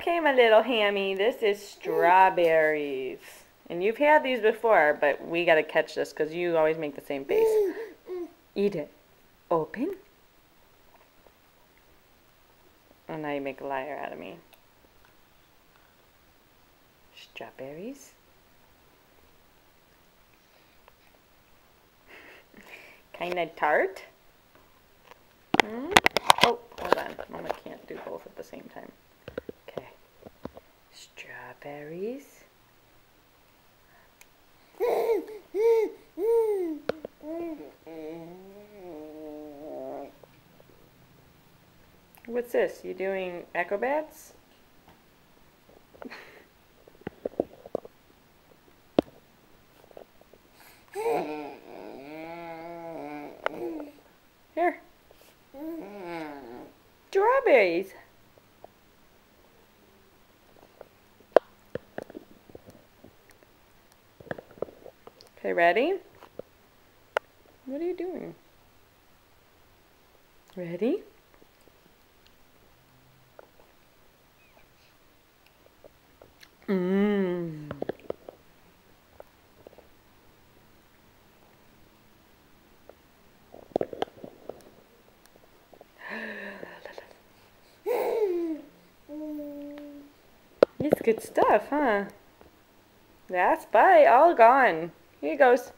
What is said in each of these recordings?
Okay, my little hammy, this is strawberries. And you've had these before, but we gotta catch this because you always make the same face. Eat it. Open. And now you make a liar out of me. Strawberries. Kinda tart. Oh, hold on. Mama can't do both at the same time. Okay. Strawberries. What's this? You doing acrobats? Here. Strawberries. Okay, ready? What are you doing? Ready? Mmm. It's good stuff, huh? That's bite, all gone. Here goes.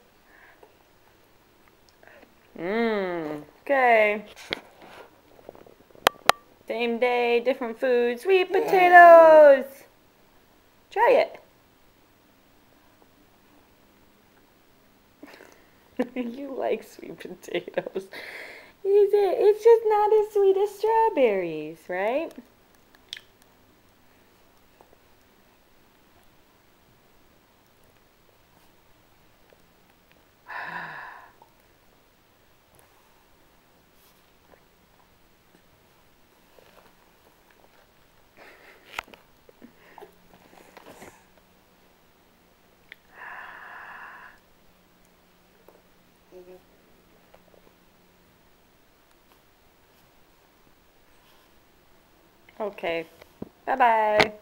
Okay. Same day, different food. Sweet potatoes. Try it. You like sweet potatoes. It's just not as sweet as strawberries, right? Okay. Bye-bye.